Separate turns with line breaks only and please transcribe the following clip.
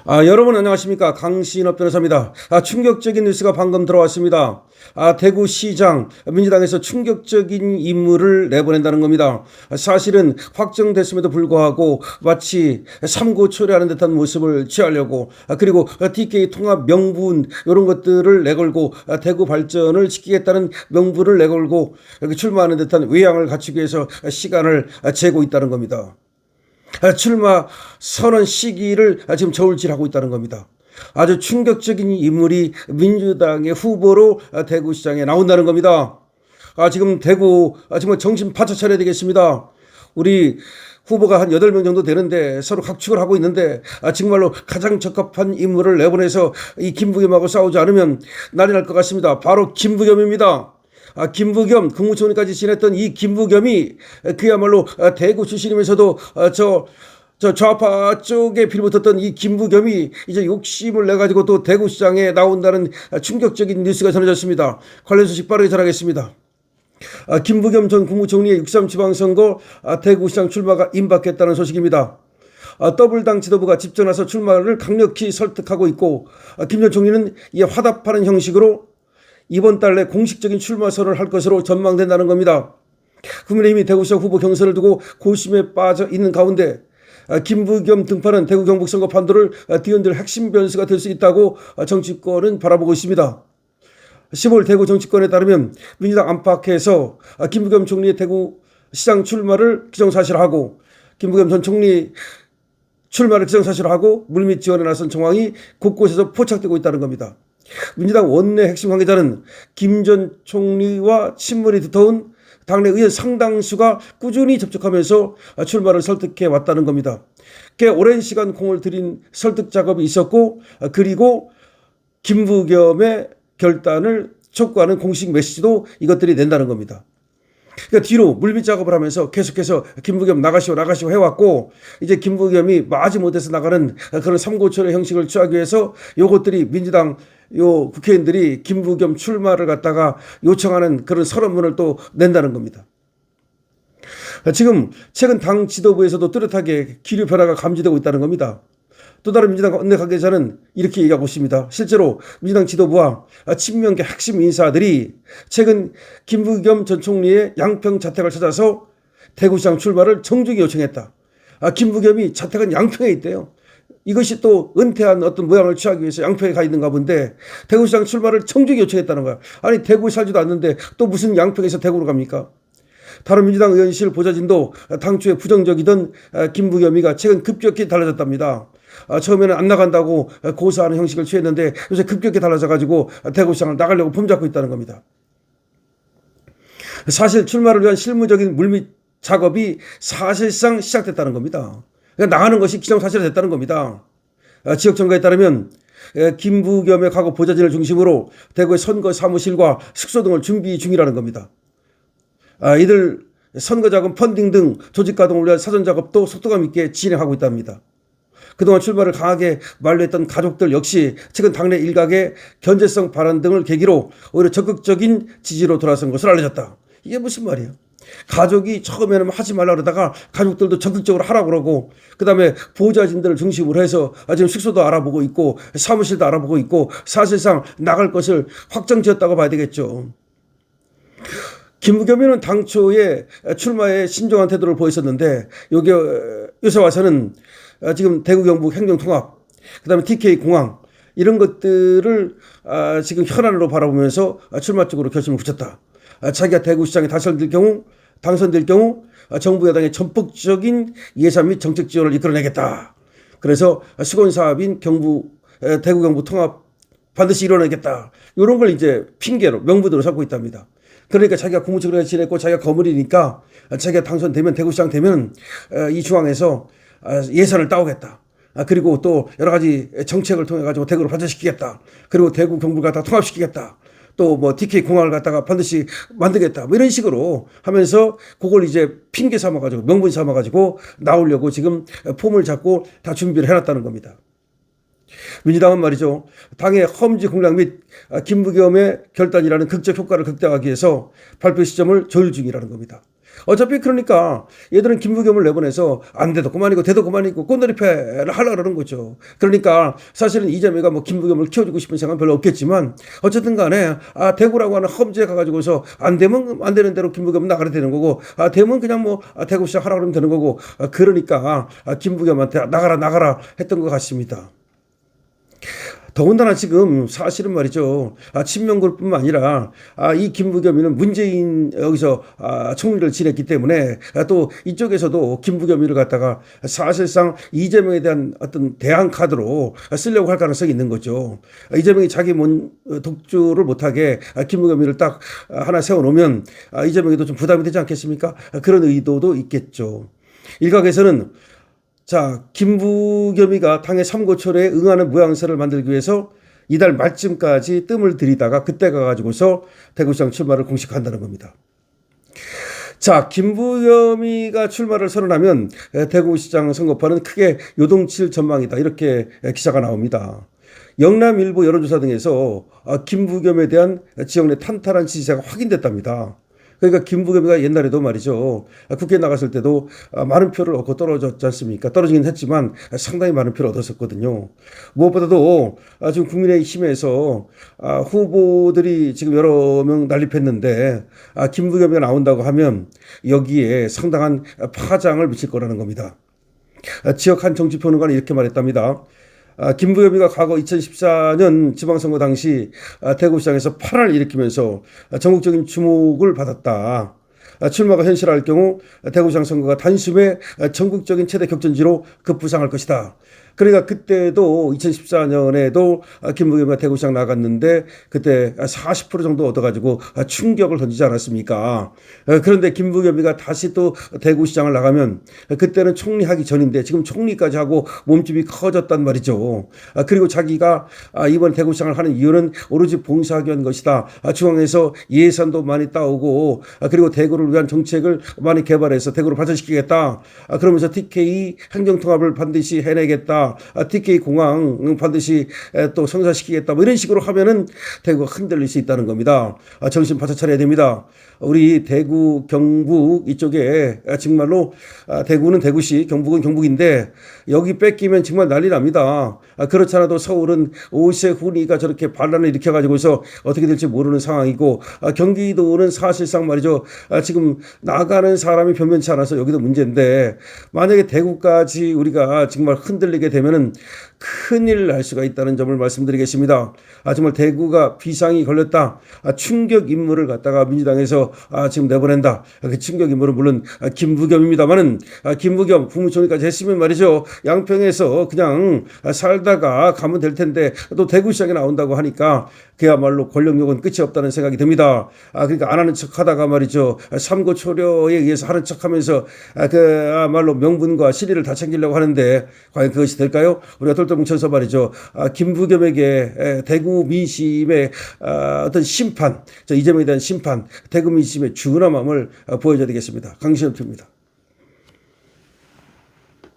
여러분 안녕하십니까? 강신업 변호사입니다. 충격적인 뉴스가 방금 들어왔습니다. 대구시장 민주당에서 충격적인 인물을 내보낸다는 겁니다. 사실은 확정됐음에도 불구하고 마치 삼고초려하는 듯한 모습을 취하려고 그리고 TK 통합 명분 이런 것들을 내걸고 대구 발전을 지키겠다는 명분을 내걸고 출마하는 듯한 외양을 갖추기 위해서 시간을 재고 있다는 겁니다. 출마 선언 시기를 지금 저울질하고 있다는 겁니다. 아주 충격적인 인물이 민주당의 후보로 대구시장에 나온다는 겁니다. 지금 대구 정말 정신 바짝 차려야 되겠습니다. 우리 후보가 한 8명 정도 되는데 서로 각축을 하고 있는데 정말로 가장 적합한 인물을 내보내서 이 김부겸하고 싸우지 않으면 난리 날 것 같습니다. 바로 김부겸입니다. 김부겸 국무총리까지 지냈던 이 김부겸이 그야말로 대구 출신이면서도 저 좌파 쪽에 빌붙었던 이 김부겸이 이제 욕심을 내가지고 또 대구시장에 나온다는 충격적인 뉴스가 전해졌습니다. 관련 소식 빠르게 전하겠습니다. 김부겸 전 국무총리의 6.3 지방선거 대구시장 출마가 임박했다는 소식입니다. 더불당 지도부가 직접 나서 출마를 강력히 설득하고 있고 김 전 총리는 이에 화답하는 형식으로 이번 달 내 공식적인 출마 선언을 할 것으로 전망된다는 겁니다. 국민의힘이 대구시장 후보 경선을 두고 고심에 빠져 있는 가운데 김부겸 등판은 대구 경북 선거 판도를 뒤흔들 핵심 변수가 될 수 있다고 정치권은 바라보고 있습니다. 15일 대구 정치권에 따르면 민주당 안팎에서 김부겸 총리의 대구시장 출마를 기정사실화하고 김부겸 전 총리 출마를 기정사실화하고 물밑 지원에 나선 정황이 곳곳에서 포착되고 있다는 겁니다. 민주당 원내 핵심 관계자는 김 전 총리와 친분이 두터운 당내 의원 상당수가 꾸준히 접촉하면서 출마를 설득해 왔다는 겁니다. 꽤 오랜 시간 공을 들인 설득 작업이 있었고 그리고 김부겸의 결단을 촉구하는 공식 메시지도 이것들이 낸다는 겁니다. 그러니까 뒤로 물밑 작업을 하면서 계속해서 김부겸 나가시오 해왔고 이제 김부겸이 마지못해서 나가는 그런 삼고초려 형식을 취하기 위해서 요것들이 민주당 국회의원들이 김부겸 출마를 갖다가 요청하는 그런 선언문을 또 낸다는 겁니다. 지금 최근 당 지도부에서도 뚜렷하게 기류 변화가 감지되고 있다는 겁니다. 또 다른 민주당 원내 관계자는 이렇게 얘기하고 있습니다. 실제로 민주당 지도부와 친명계 핵심 인사들이 최근 김부겸 전 총리의 양평 자택을 찾아서 대구시장 출마를 정중히 요청했다. 김부겸이 자택은 양평에 있대요. 이것이 또 은퇴한 어떤 모양을 취하기 위해서 양평에 가 있는가 본데 대구시장 출마를 정중히 요청했다는 거야. 아니 대구에 살지도 않는데 또 무슨 양평에서 대구로 갑니까? 다른 민주당 의원실 보좌진도 당초에 부정적이던 김부겸이가 최근 급격히 달라졌답니다. 처음에는 안 나간다고 고사하는 형식을 취했는데 요새 급격히 달라져가지고 대구시장을 나가려고 폼잡고 있다는 겁니다. 사실 출마를 위한 실무적인 물밑 작업이 사실상 시작됐다는 겁니다. 그러니까 나가는 것이 기정사실화 됐다는 겁니다. 지역 정가에 따르면 김부겸의 과거 보좌진을 중심으로 대구의 선거 사무실과 숙소 등을 준비 중이라는 겁니다. 이들 선거 자금 펀딩 등 조직 가동을 위한 사전 작업도 속도감 있게 진행하고 있답니다. 그동안 출마를 강하게 만류했던 가족들 역시 최근 당내 일각의 견제성 발언 등을 계기로 오히려 적극적인 지지로 돌아선 것으로 알려졌다. 이게 무슨 말이에요? 가족이 처음에는 하지 말라 그러다가 가족들도 적극적으로 하라고 그러고 그다음에 보좌진들을 중심으로 해서 지금 숙소도 알아보고 있고 사무실도 알아보고 있고 사실상 나갈 것을 확정지었다고 봐야 되겠죠. 김부겸이는 당초에 출마에 신중한 태도를 보였었는데 요새 와서는 지금 대구 경북 행정통합 그다음에 TK 공항 이런 것들을 지금 현안으로 바라보면서 출마 쪽으로 결심을 굳혔다. 자기가 대구시장에 당선될 경우 정부 여당의 전폭적인 예산 및 정책 지원을 이끌어내겠다. 그래서 수건사업인 대구 경북 통합 반드시 이뤄내겠다. 이런 걸 이제 핑계로 명분으로 삼고 있답니다. 그러니까 자기가 국무총리가 지냈고 자기가 거물이니까 자기가 당선되면 대구시장 되면 이 중앙에서 예산을 따오겠다. 그리고 또 여러 가지 정책을 통해 가지고 대구를 발전시키겠다. 그리고 대구 경북을 갖다가 통합시키겠다. 또 뭐 TK 공항을 갖다가 반드시 만들겠다. 뭐 이런 식으로 하면서 그걸 이제 핑계 삼아가지고 명분 삼아가지고 나오려고 지금 폼을 잡고 다 준비를 해놨다는 겁니다. 민주당은 말이죠. 당의 험지 공략 및 김부겸의 결단이라는 극적 효과를 극대화하기 위해서 발표 시점을 조율 중이라는 겁니다. 어차피 그러니까 얘들은 김부겸을 내보내서 안 돼도 그만이고 돼도 그만이고 꽃놀이패를 하려고 그러는 거죠. 그러니까 사실은 이재명이가 뭐 김부겸을 키워주고 싶은 생각은 별로 없겠지만 어쨌든 간에 대구라고 하는 험지에 가가지고서 안 되면 안 되는 대로 김부겸은 나가야 되는 거고 되면 그냥 뭐 대구시장 하라고 그러면 되는 거고 그러니까 김부겸한테 나가라 했던 것 같습니다. 더군다나 지금 사실은 말이죠. 친명그룹뿐만 아니라 이 김부겸이는 문재인 여기서 총리를 지냈기 때문에 또 이쪽에서도 김부겸이를 갖다가 사실상 이재명에 대한 어떤 대항 카드로 쓰려고 할 가능성이 있는 거죠. 이재명이 자기 독주를 못하게 김부겸이를 딱 하나 세워놓으면 이재명이도 좀 부담이 되지 않겠습니까? 그런 의도도 있겠죠. 일각에서는 자, 김부겸이가 당의 삼고초려에 응하는 모양새를 만들기 위해서 이달 말쯤까지 뜸을 들이다가 그때 가가지고서 대구시장 출마를 공식한다는 겁니다. 자, 김부겸이가 출마를 선언하면 대구시장 선거판은 크게 요동칠 전망이다. 이렇게 기사가 나옵니다. 영남일보 여론조사 등에서 김부겸에 대한 지역 내 탄탄한 지지세가 확인됐답니다. 그러니까 김부겸이가 옛날에도 말이죠. 국회에 나갔을 때도 많은 표를 얻고 떨어졌지 않습니까? 떨어지긴 했지만 상당히 많은 표를 얻었었거든요. 무엇보다도 지금 국민의힘에서 후보들이 지금 여러 명 난립했는데 김부겸이가 나온다고 하면 여기에 상당한 파장을 미칠 거라는 겁니다. 지역 한 정치평론가는 이렇게 말했답니다. 김부겸이가 과거 2014년 지방선거 당시 대구시장에서 파란을 일으키면서 전국적인 주목을 받았다. 출마가 현실화할 경우 대구시장 선거가 단숨에 전국적인 최대 격전지로 급부상할 것이다. 그러니까 그때도 2014년에도 김부겸이가 대구시장 나갔는데 그때 40% 정도 얻어가지고 충격을 던지지 않았습니까? 그런데 김부겸이가 다시 또 대구시장을 나가면 그때는 총리하기 전인데 지금 총리까지 하고 몸집이 커졌단 말이죠. 그리고 자기가 이번 대구시장을 하는 이유는 오로지 봉사하기 위한 것이다. 중앙에서 예산도 많이 따오고 그리고 대구를 위한 정책을 많이 개발해서 대구를 발전시키겠다. 그러면서 TK 행정통합을 반드시 해내겠다. TK 공항 반드시 또 성사시키겠다. 뭐 이런 식으로 하면은 대구가 흔들릴 수 있다는 겁니다. 정신 바짝 차려야 됩니다. 우리 대구, 경북 이쪽에 정말로 대구는 대구시, 경북은 경북인데 여기 뺏기면 정말 난리 납니다. 그렇지 않아도 서울은 오세훈이가 저렇게 반란을 일으켜가지고서 어떻게 될지 모르는 상황이고 경기도는 사실상 말이죠. 지금 나가는 사람이 변변치 않아서 여기도 문제인데 만약에 대구까지 우리가 정말 흔들리게 되면은 큰일 날 수가 있다는 점을 말씀드리겠습니다. 정말 대구가 비상이 걸렸다. 충격 인물을 갖다가 민주당에서 지금 내보낸다. 그 충격 인물은 물론 김부겸입니다만은 김부겸 국무총리까지 했으면 말이죠. 양평에서 그냥 살다가 가면 될 텐데 또 대구시장에 나온다고 하니까 그야말로 권력욕은 끝이 없다는 생각이 듭니다. 그러니까 안 하는 척하다가 말이죠. 삼고초려에 의해서 하는 척하면서 그야말로 명분과 실리를 다 챙기려고 하는데 과연 그것이 될까요? 우리가 똘똘 뭉쳐서 말이죠. 김부겸에게 대구 민심의 어떤 심판, 이재명에 대한 심판, 대구 민심의 준엄함을 보여줘야 되겠습니다. 강신업 표입니다.